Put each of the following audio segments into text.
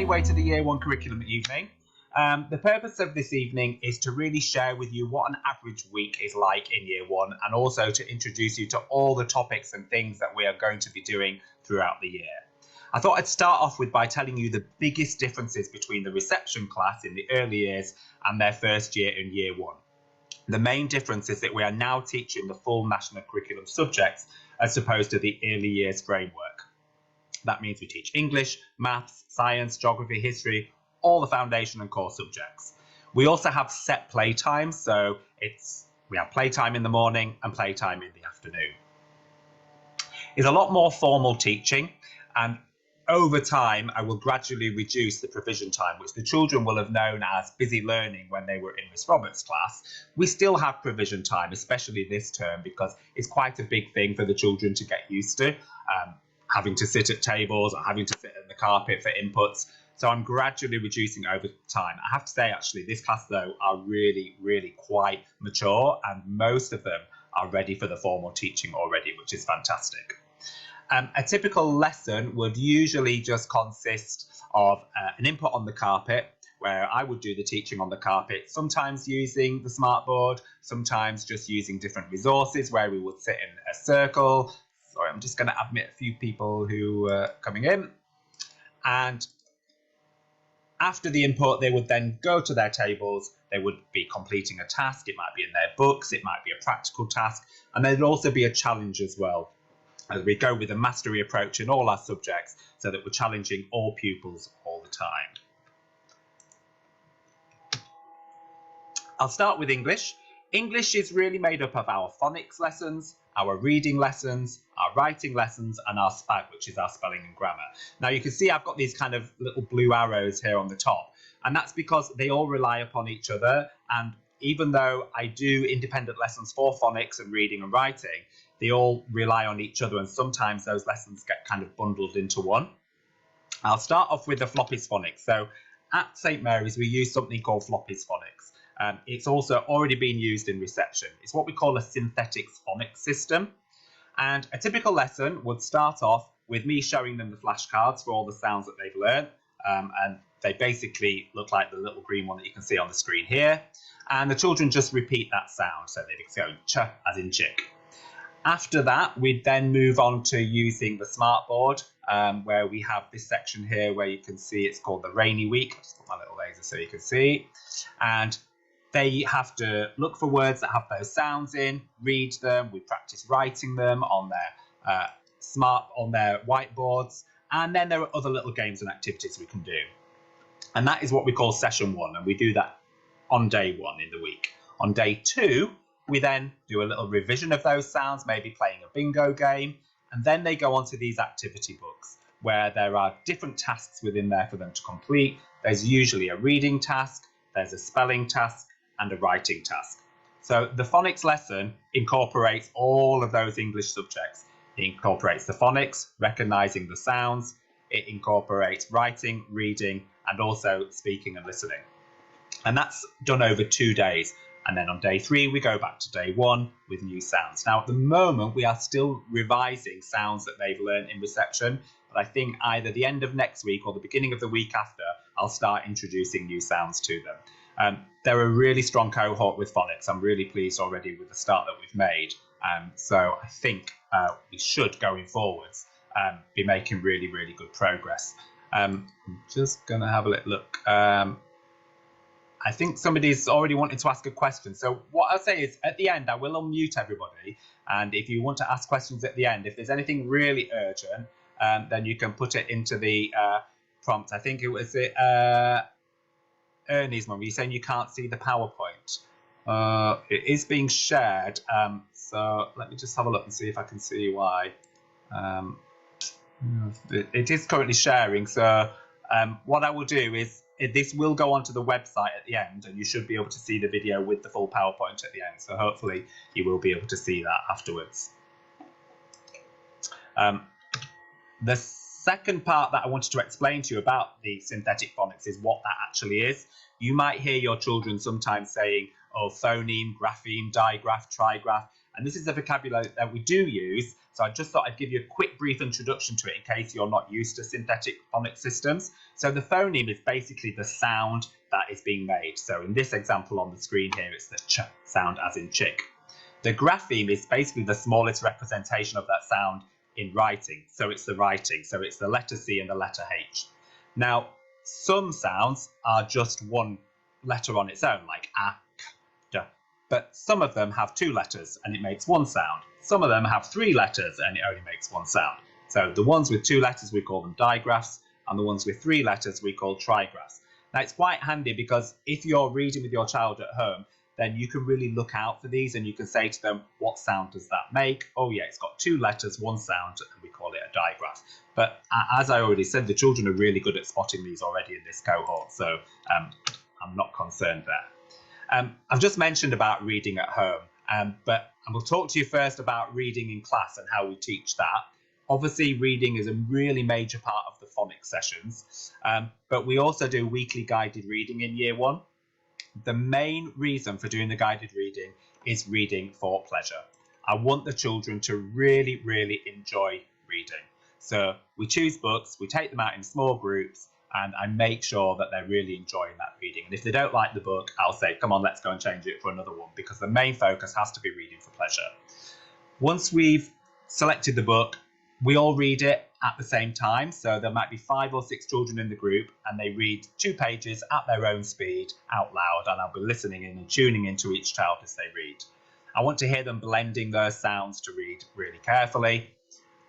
anyway to the Year 1 curriculum evening. The purpose of this evening is to really share with you what an average week is like in Year 1 and also to introduce you to all the topics and things that we are going to be doing throughout the year. I thought I'd start off by telling you the biggest differences between the reception class in the early years and their first year in Year 1. The main difference is that we are now teaching the full national curriculum subjects as opposed to the early years framework. That means we teach English, maths, science, geography, history, all the foundation and core subjects. We also have set playtimes, so we have playtime in the morning and playtime in the afternoon. It's a lot more formal teaching, and over time I will gradually reduce the provision time, which the children will have known as busy learning when they were in Miss Roberts' class. We still have provision time, especially this term, because it's quite a big thing for the children to get used to, having to sit at tables or having to sit on the carpet for inputs. So I'm gradually reducing over time. I have to say, actually, this class, though, are really, really quite mature, and most of them are ready for the formal teaching already, which is fantastic. A typical lesson would usually just consist of an input on the carpet, where I would do the teaching on the carpet, sometimes using the smartboard, sometimes just using different resources where we would sit in a circle. Sorry, I'm just going to admit a few people who are coming in. And after the input, they would then go to their tables. They would be completing a task. It might be in their books. It might be a practical task. And there'd also be a challenge as well, as we go with a mastery approach in all our subjects so that we're challenging all pupils all the time. I'll start with English. English is really made up of our phonics lessons, our reading lessons, our writing lessons, and our SPAG, which is our spelling and grammar. Now you can see I've got these kind of little blue arrows here on the top, and that's because they all rely upon each other. And even though I do independent lessons for phonics and reading and writing, they all rely on each other, and sometimes those lessons get kind of bundled into one. I'll start off with the Floppy's phonics. So at St Mary's, we use something called Floppy's phonics. It's also already been used in reception. It's what we call a synthetic phonics system. And a typical lesson would start off with me showing them the flashcards for all the sounds that they've learned. And they basically look like the little green one that you can see on the screen here. And the children just repeat that sound. So they'd go ch as in chick. After that, we'd then move on to using the smartboard, where we have this section here where you can see it's called the rainy week. I'll just put my little laser so you can see. And they have to look for words that have those sounds in, read them. We practice writing them on their whiteboards, and then there are other little games and activities we can do. And that is what we call session 1, and we do that on day 1 in the week. On day 2, we then do a little revision of those sounds, maybe playing a bingo game, and then they go on to these activity books where there are different tasks within there for them to complete. There's usually a reading task, there's a spelling task, and a writing task. So the phonics lesson incorporates all of those English subjects. It incorporates the phonics, recognizing the sounds. It incorporates writing, reading, and also speaking and listening. And that's done over 2 days. And then on day 3, we go back to day 1 with new sounds. Now, at the moment, we are still revising sounds that they've learned in reception. But I think either the end of next week or the beginning of the week after, I'll start introducing new sounds to them. They're a really strong cohort with phonics. I'm really pleased already with the start that we've made. So I think we should, going forwards, be making really, really good progress. I'm just going to have a little look. I think somebody's already wanted to ask a question. So what I'll say is at the end, I will unmute everybody. And if you want to ask questions at the end, if there's anything really urgent, then you can put it into the prompt. I think it was Ernie's mum. You're saying you can't see the PowerPoint. It is being shared. So let me just have a look and see if I can see why. It is currently sharing. So what I will do is this will go onto the website at the end, and you should be able to see the video with the full PowerPoint at the end. So hopefully you will be able to see that afterwards. The second part that I wanted to explain to you about the synthetic phonics is what that actually is. You might hear your children sometimes saying, oh, phoneme, grapheme, digraph, trigraph, And this is the vocabulary that we do use. So I just thought I'd give you a quick brief introduction to it in case you're not used to synthetic phonics systems. So the phoneme is basically the sound that is being made. So in this example on the screen here, it's the ch sound as in chick. The grapheme is basically the smallest representation of that sound in writing. So it's the writing. So it's the letter C and the letter H. Now, some sounds are just one letter on its own, like a, k, d. But some of them have two letters and it makes one sound. Some of them have three letters and it only makes one sound. So the ones with two letters, we call them digraphs, and the ones with three letters we call trigraphs. Now, it's quite handy because if you're reading with your child at home, then you can really look out for these and you can say to them, what sound does that make? Oh yeah, it's got two letters, one sound, and we call it a digraph. But as I already said, the children are really good at spotting these already in this cohort, so I'm not concerned there. I've just mentioned about reading at home, but I will talk to you first about reading in class and how we teach that. Obviously, reading is a really major part of the phonics sessions, but we also do weekly guided reading in year one. The main reason for doing the guided reading is reading for pleasure. I want the children to really, really enjoy reading. So we choose books, we take them out in small groups, and I make sure that they're really enjoying that reading. And if they don't like the book, I'll say, come on, let's go and change it for another one, because the main focus has to be reading for pleasure. Once we've selected the book, we all read it at the same time. So there might be 5 or 6 children in the group and they read 2 pages at their own speed out loud, and I'll be listening in and tuning into each child as they read. I want to hear them blending those sounds to read really carefully.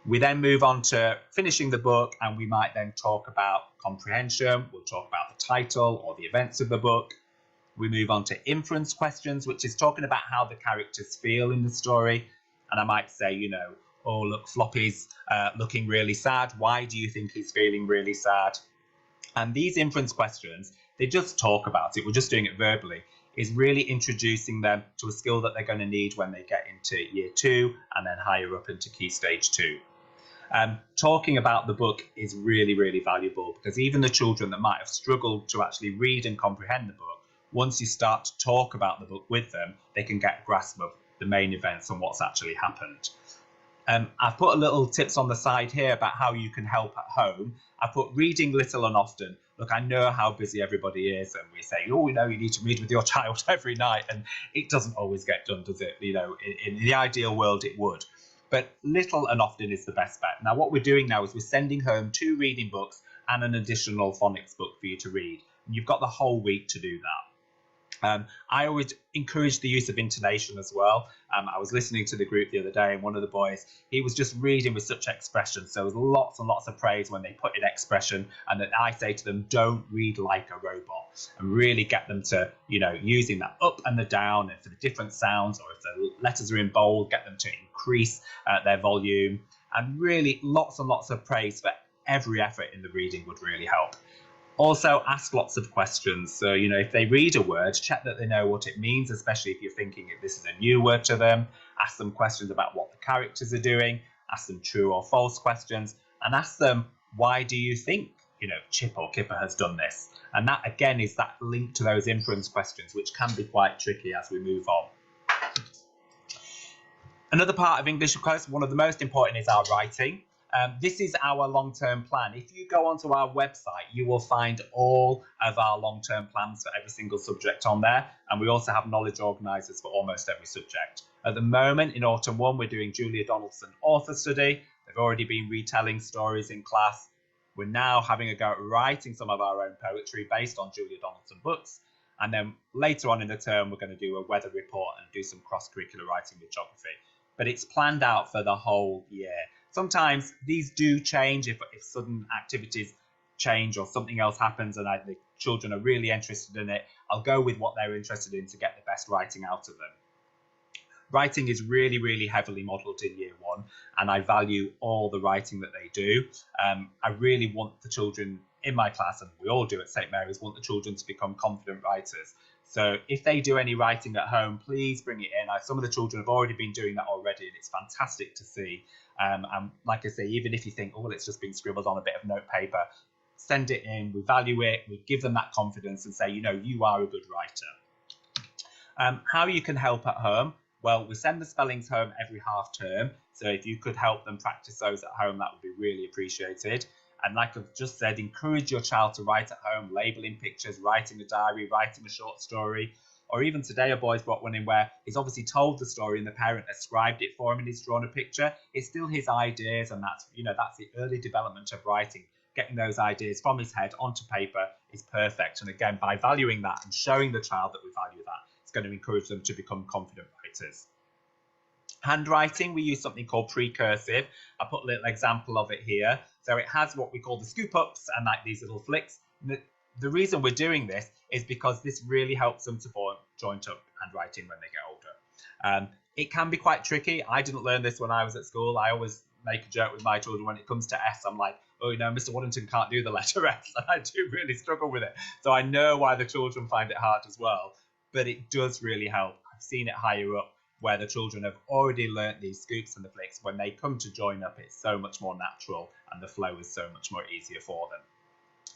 We then move on to finishing the book, and we might then talk about comprehension. We'll talk about the title or the events of the book. We move on to inference questions, which is talking about how the characters feel in the story. And I might say, you know, oh, look, Floppy's looking really sad. Why do you think he's feeling really sad? And these inference questions, they just talk about it. We're just doing it verbally. Is really introducing them to a skill that they're going to need when they get into year 2 and then higher up into Key Stage 2. Talking about the book is really, really valuable, because even the children that might have struggled to actually read and comprehend the book, once you start to talk about the book with them, they can get a grasp of the main events and what's actually happened. I've put a little tips on the side here about how you can help at home. I put reading little and often. Look, I know how busy everybody is, and we say, oh, you know, you need to read with your child every night, and it doesn't always get done, does it? You know, in the ideal world, it would. But little and often is the best bet. Now, what we're doing now is we're sending home 2 reading books and an additional phonics book for you to read. And you've got the whole week to do that. I always encourage the use of intonation as well. I was listening to the group the other day, and one of the boys, he was just reading with such expression. So there was lots and lots of praise when they put in expression, and that I say to them, don't read like a robot, and really get them to, you know, using that up and the down, and for the different sounds, or if the letters are in bold, get them to increase their volume, and really lots and lots of praise for every effort in the reading would really help. Also, ask lots of questions. So, you know, if they read a word, check that they know what it means, especially if you're thinking if this is a new word to them. Ask them questions about what the characters are doing. Ask them true or false questions. And ask them, why do you think, you know, Chip or Kipper has done this? And that, again, is that link to those inference questions, which can be quite tricky as we move on. Another part of English, of course, one of the most important is our writing. This is our long-term plan. If you go onto our website, you will find all of our long-term plans for every single subject on there. And we also have knowledge organisers for almost every subject. At the moment, in Autumn 1, we're doing Julia Donaldson author study. They've already been retelling stories in class. We're now having a go at writing some of our own poetry based on Julia Donaldson books. And then later on in the term, we're going to do a weather report and do some cross-curricular writing with geography. But it's planned out for the whole year. Sometimes these do change if sudden activities change or something else happens and the children are really interested in it. I'll go with what they're interested in to get the best writing out of them. Writing is really, really heavily modelled in year 1, and I value all the writing that they do. I really want the children in my class, and we all do at St Mary's, want the children to become confident writers. So if they do any writing at home, please bring it in. Some of the children have already been doing that already, and it's fantastic to see. And like I say, even if you think, oh, well, it's just been scribbled on a bit of note paper, send it in. We value it. We give them that confidence and say, you know, you are a good writer. How you can help at home? Well, we send the spellings home every half term, so if you could help them practice those at home, that would be really appreciated. And like I've just said, encourage your child to write at home, labeling pictures, writing a diary, writing a short story. Or even today, a boy's brought one in where he's obviously told the story and the parent described it for him and he's drawn a picture. It's still his ideas, and that's the early development of writing. Getting those ideas from his head onto paper is perfect. And again, by valuing that and showing the child that we value that, it's going to encourage them to become confident writers. Handwriting, we use something called precursive. I put a little example of it here. So it has what we call the scoop ups and like these little flicks. The reason we're doing this is because this really helps them to form joint up handwriting when they get older. It can be quite tricky. I didn't learn this when I was at school. I always make a joke with my children when it comes to S. I'm like, oh, Mr. Waddington can't do the letter S. And I do really struggle with it. So I know why the children find it hard as well. But it does really help. I've seen it higher up where the children have already learnt these scoops and the flicks. When they come to join up, it's so much more natural and the flow is so much more easier for them.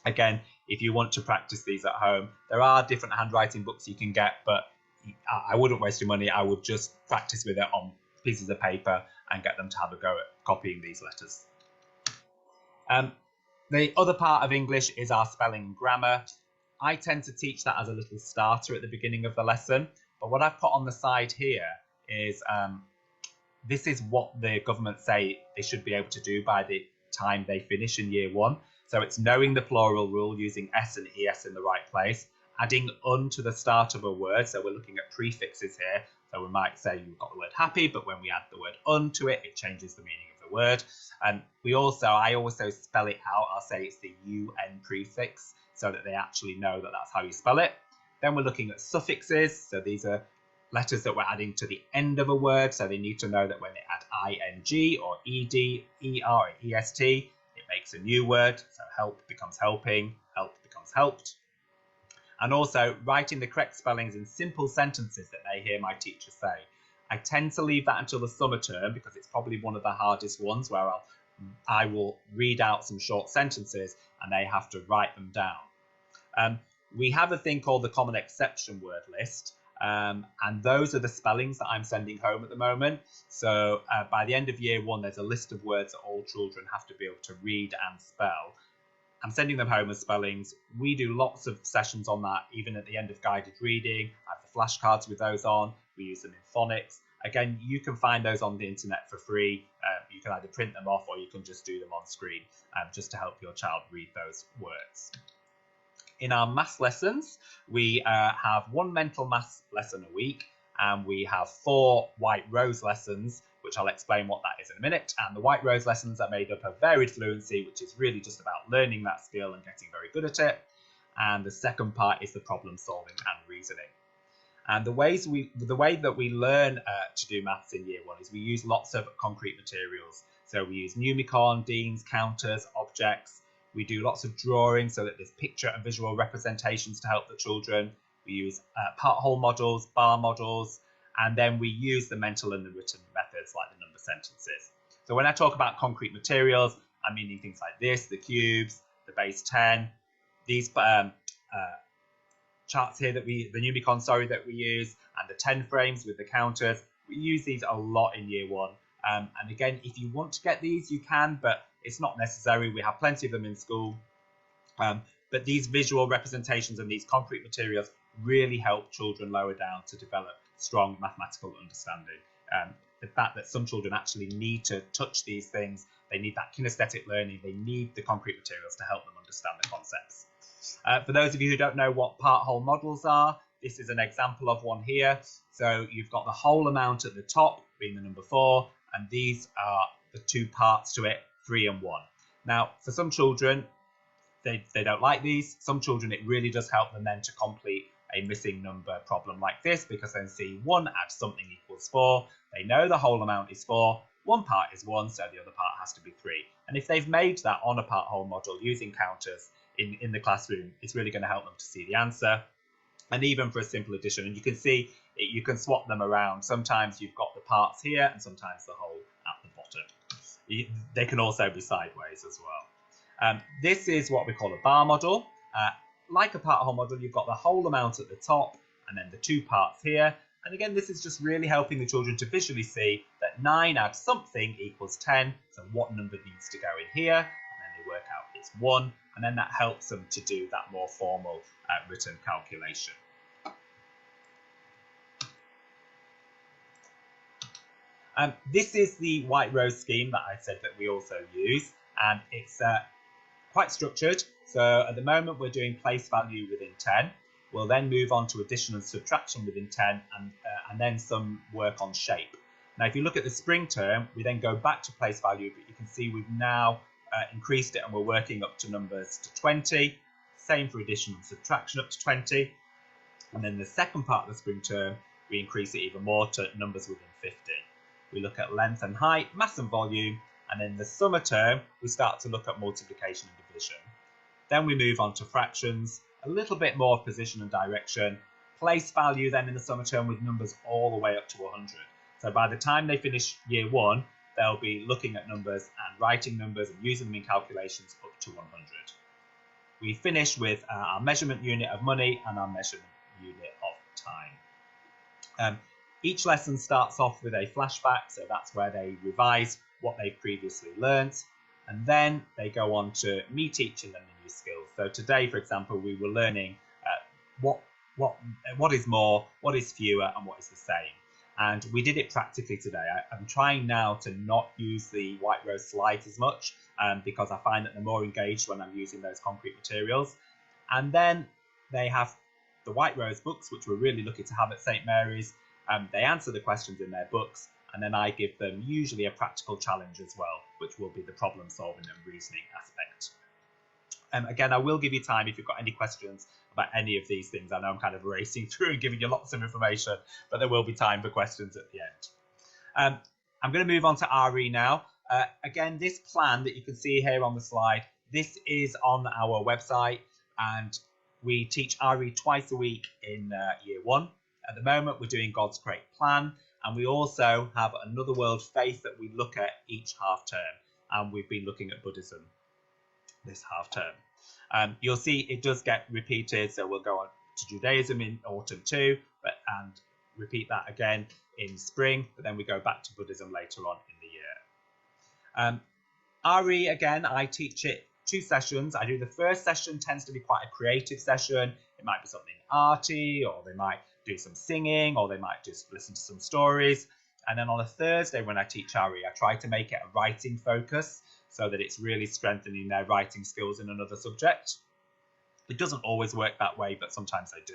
Again, if you want to practice these at home, there are different handwriting books you can get, but I wouldn't waste your money. I would just practice with it on pieces of paper and get them to have a go at copying these letters. The other part of English is our spelling and grammar. I tend to teach that as a little starter at the beginning of the lesson, but what I've put on the side here is this is what the government say they should be able to do by the time they finish in year 1. So it's knowing the plural rule, using S and ES in the right place, adding un to the start of a word. So we're looking at prefixes here. So we might say you've got the word happy, but when we add the word un to it, it changes the meaning of the word. And I also spell it out. I'll say it's the UN prefix so that they actually know that that's how you spell it. Then we're looking at suffixes. So these are letters that we're adding to the end of a word. So they need to know that when they add ing or ed, er, or est, it makes a new word. So help becomes helping, help becomes helped. And also writing the correct spellings in simple sentences that they hear my teacher say. I tend to leave that until the summer term because it's probably one of the hardest ones where I will read out some short sentences and they have to write them down. We have a thing called the common exception word list. And those are the spellings that I'm sending home at the moment. So by the end of year 1, there's a list of words that all children have to be able to read and spell. I'm sending them home as spellings. We do lots of sessions on that, even at the end of guided reading. I have the flashcards with those on. We use them in phonics. Again, you can find those on the internet for free. You can either print them off or you can just do them on screen just to help your child read those words. In our maths lessons, we have 1 mental maths lesson a week, and we have 4 white rose lessons, which I'll explain what that is in a minute. And the white rose lessons are made up of varied fluency, which is really just about learning that skill and getting very good at it. And the second part is the problem solving and reasoning. And the way that we learn to do maths in year 1 is we use lots of concrete materials. So we use Numicon, Deans, counters, objects. We do lots of drawing so that there's picture and visual representations to help the children. We use part-whole models, bar models, and then we use the mental and the written methods like the number sentences. So when I talk about concrete materials, I'm meaning things like this, the cubes, the base 10, these charts here the Numicon, that we use, and the 10 frames with the counters. We use these a lot in year 1. And again, if you want to get these, you can, but it's not necessary. We have plenty of them in school. But these visual representations and these concrete materials really help children lower down to develop strong mathematical understanding. The fact that some children actually need to touch these things, they need that kinesthetic learning, they need the concrete materials to help them understand the concepts. For those of you who don't know what part-whole models are, this is an example of one here. So you've got the whole amount at the top being the number 4, and these are the 2 parts to it, 3 and 1. Now, for some children, they don't like these. Some children, it really does help them then to complete a missing number problem like this, because then see 1 add something equals 4. They know the whole amount is 4. 1 part is 1, so the other part has to be 3. And if they've made that on a part-whole model using counters in the classroom, it's really going to help them to see the answer. And even for a simple addition, and you can see you can swap them around. Sometimes you've got the parts here and sometimes the whole at the bottom. They can also be sideways as well. This is what we call a bar model. Like a part-whole model, you've got the whole amount at the top and then the 2 parts here. And again, this is just really helping the children to visually see that 9 add something equals 10. So what number needs to go in here? And then they work out it's 1. And then that helps them to do that more formal written calculation. This is the White Rose scheme that I said that we also use. And it's quite structured. So at the moment we're doing place value within 10. We'll then move on to addition and subtraction within 10 and then some work on shape. Now if you look at the spring term, we then go back to place value, but you can see we've now increased it and we're working up to numbers to 20. Same for addition and subtraction up to 20. And then the second part of the spring term, we increase it even more to numbers within 50. We look at length and height, mass and volume, and in the summer term, we start to look at multiplication and division. Then we move on to fractions, a little bit more position and direction, place value then in the summer term with numbers all the way up to 100. So by the time they finish year 1, they'll be looking at numbers and writing numbers and using them in calculations up to 100. We finish with our measurement unit of money and our measurement unit of time. Each lesson starts off with a flashback, so that's where they revise what they've previously learnt, and then they go on to me teaching them the new skills. So today, for example, we were learning what is more, what is fewer, and what is the same. And we did it practically today. I'm trying now to not use the White Rose slides as much because I find that they're more engaged when I'm using those concrete materials. And then they have the White Rose books, which we're really lucky to have at St Mary's. They answer the questions in their books, and then I give them usually a practical challenge as well, which will be the problem solving and reasoning aspect. Again, I will give you time if you've got any questions about any of these things. I know I'm kind of racing through and giving you lots of information, but there will be time for questions at the end. I'm going to move on to RE now. Again, this plan that you can see here on the slide, this is on our website, and we teach RE twice a week in year 1. At the moment, we're doing God's Great Plan, and we also have Another World Faith that we look at each half term, and we've been looking at Buddhism this half term. You'll see it does get repeated, so we'll go on to Judaism in autumn too, and repeat that again in spring, but then we go back to Buddhism later on in the year. RE, again, I teach it 2 sessions. I do the first session, tends to be quite a creative session. It might be something arty, or they might do some singing, or they might just listen to some stories. And then on a Thursday when I teach RE, I try to make it a writing focus so that it's really strengthening their writing skills in another subject. It doesn't always work that way, but sometimes I do.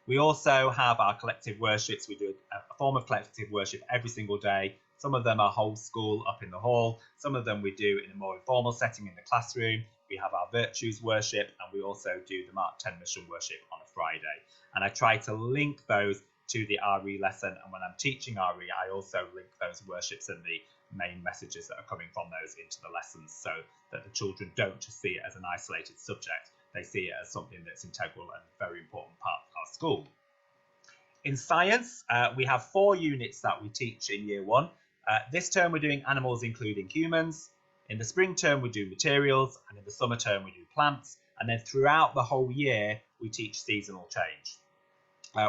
We also have our collective worships. We do a form of collective worship every single day. Some of them are whole school up in the hall. Some of them we do in a more informal setting in the classroom. We have our virtues worship, and we also do the Mark 10 mission worship on a Friday. And I try to link those to the RE lesson, and when I'm teaching RE, I also link those worships and the main messages that are coming from those into the lessons, so that the children don't just see it as an isolated subject. They see it as something that's integral and a very important part of our school. In science, we have 4 units that we teach in year 1. This term we're doing animals including humans. In the spring term we do materials, and in the summer term we do plants, and then throughout the whole year we teach seasonal change.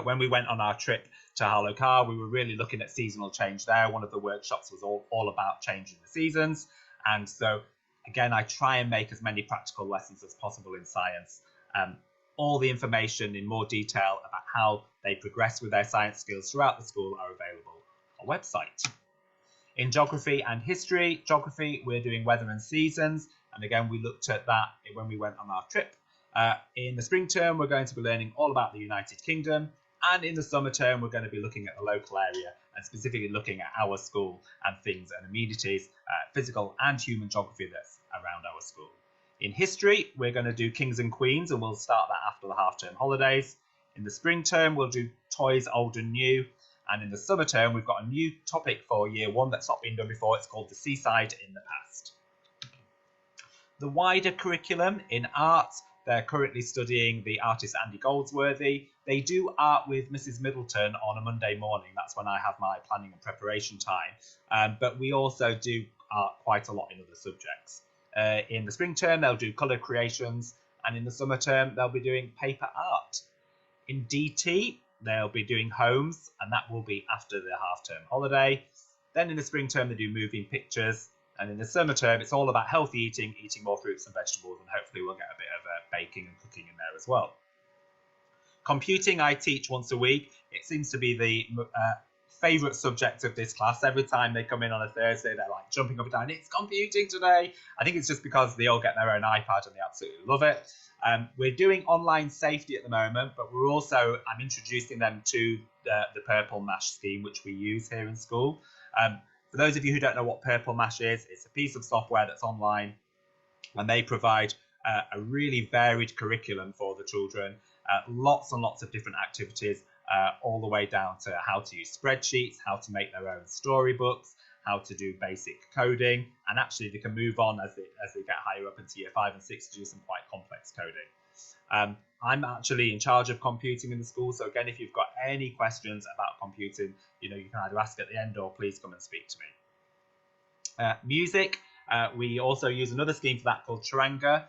When we went on our trip to Harlow Carr, we were really looking at seasonal change there. One of the workshops was all about changing the seasons, and so again I try and make as many practical lessons as possible in science. All the information in more detail about how they progress with their science skills throughout the school are available on our website. In geography and history, geography we're doing weather and seasons, and again we looked at that when we went on our trip. In the spring term we're going to be learning all about the United Kingdom, and in the summer term we're going to be looking at the local area and specifically looking at our school and things and amenities, physical and human geography that's around our school. In history we're going to do kings and queens, and we'll start that after the half-term holidays. In the spring term we'll do toys old and new, and in the summer term we've got a new topic for year 1 that's not been done before. It's called the seaside in the past. The wider curriculum in art, they're currently studying the artist Andy Goldsworthy. They do art with Mrs. Middleton on a Monday morning. That's when I have my planning and preparation time. But we also do art quite a lot in other subjects. In the spring term, they'll do colour creations, and in the summer term, they'll be doing paper art. In DT, they'll be doing homes, and that will be after the half-term holiday. Then in the spring term, they do moving pictures. And in the summer term, it's all about healthy eating, eating more fruits and vegetables, and hopefully we'll get a bit of baking and cooking in there as well. Computing, I teach once a week. It seems to be the favourite subject of this class. Every time they come in on a Thursday, they're like jumping up and down, it's computing today. I think it's just because they all get their own iPad and they absolutely love it. We're doing online safety at the moment, but I'm introducing them to the Purple Mash scheme, which we use here in school. For those of you who don't know what Purple Mash is, it's a piece of software that's online, and they provide a really varied curriculum for the children, lots and lots of different activities, all the way down to how to use spreadsheets, how to make their own storybooks, how to do basic coding, and actually they can move on as they get higher up into year 5 and 6 to do some quite complex coding. I'm actually in charge of computing in the school, so again, if you've got any questions about computing, you can either ask at the end or please come and speak to me. Music, we also use another scheme for that called Charanga.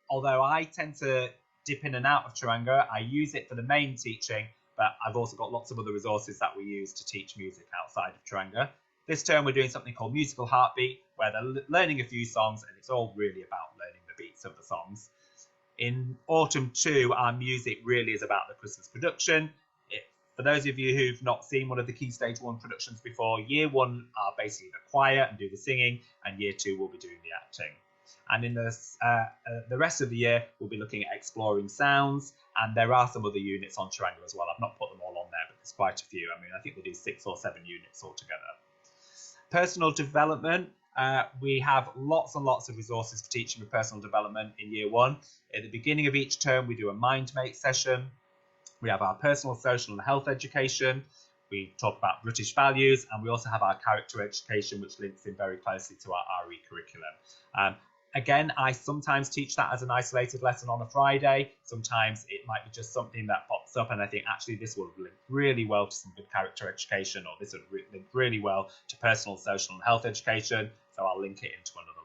Although I tend to dip in and out of Charanga, I use it for the main teaching, but I've also got lots of other resources that we use to teach music outside of Charanga. This term we're doing something called Musical Heartbeat, where they're learning a few songs, and it's all really about learning the beats of the songs. In autumn 2, our music really is about the Christmas production. For those of you who've not seen one of the Key Stage 1 productions before, year 1 are basically the choir and do the singing, and year 2 will be doing the acting. And in the rest of the year, we'll be looking at exploring sounds, and there are some other units on Charanga as well. I've not put them all on there, but there's quite a few. I think they do 6 or 7 units altogether. Personal development. We have lots and lots of resources for teaching with personal development in year 1. At the beginning of each term, we do a MindMate session. We have our personal, social and health education. We talk about British values, and we also have our character education, which links in very closely to our RE curriculum. Again, I sometimes teach that as an isolated lesson on a Friday. Sometimes it might be just something that pops up, and I think actually this will link really well to some good character education, or this would link really well to personal, social and health education. So I'll link it into another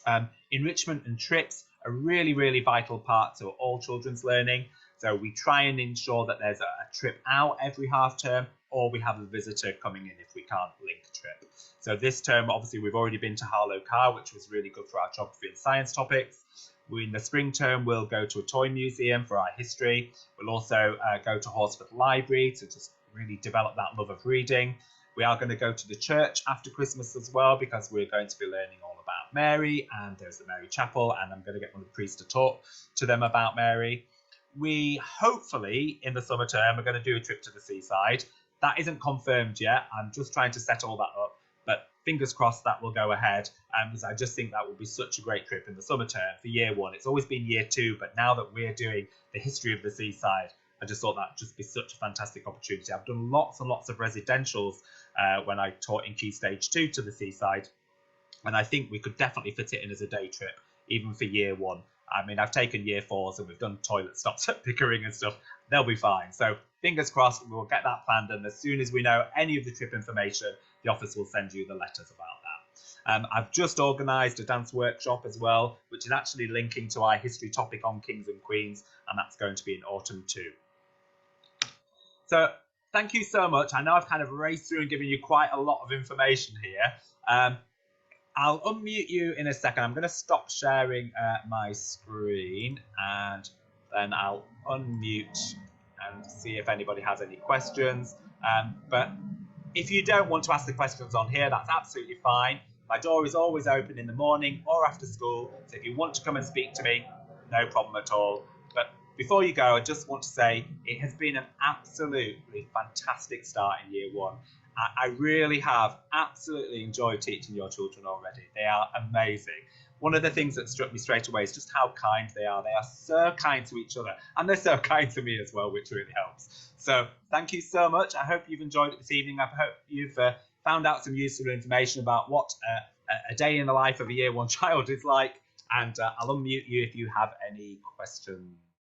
lesson. Enrichment and trips are really, really vital part to all children's learning. So we try and ensure that there's a trip out every half term, or we have a visitor coming in if we can't link a trip. So this term, obviously, we've already been to Harlow Car, which was really good for our geography and science topics. In the spring term, we'll go to a toy museum for our history. We'll also go to Horsforth Library to just really develop that love of reading. We are going to go to the church after Christmas as well, because we're going to be learning all about Mary, and there's the Mary Chapel, and I'm going to get one of the priests to talk to them about Mary. We hopefully, in the summer term, are going to do a trip to the seaside. That isn't confirmed yet. I'm just trying to set all that up, but fingers crossed that will go ahead, because I just think that will be such a great trip in the summer term for year 1. It's always been year 2, but now that we're doing the history of the seaside, I just thought that'd just be such a fantastic opportunity. I've done lots and lots of residentials when I taught in Key Stage 2 to the seaside, and I think we could definitely fit it in as a day trip, even for year 1. I've taken year 4s and we've done toilet stops at Pickering and stuff. They'll be fine. So fingers crossed, we'll get that planned. And as soon as we know any of the trip information, the office will send you the letters about that. I've just organised a dance workshop as well, which is actually linking to our history topic on kings and queens. And that's going to be in autumn 2. So thank you so much. I know I've kind of raced through and given you quite a lot of information here. I'll unmute you in a second. I'm going to stop sharing my screen, and then I'll unmute and see if anybody has any questions. But if you don't want to ask the questions on here, that's absolutely fine. My door is always open in the morning or after school, so if you want to come and speak to me, no problem at all. But before you go, I just want to say it has been an absolutely fantastic start in year 1. I really have absolutely enjoyed teaching your children already. They are amazing. One of the things that struck me straight away is just how kind they are. They are so kind to each other, and they're so kind to me as well, which really helps. So thank you so much. I hope you've enjoyed it this evening. I hope you've found out some useful information about what a day in the life of a year 1 child is like, and I'll unmute you if you have any questions.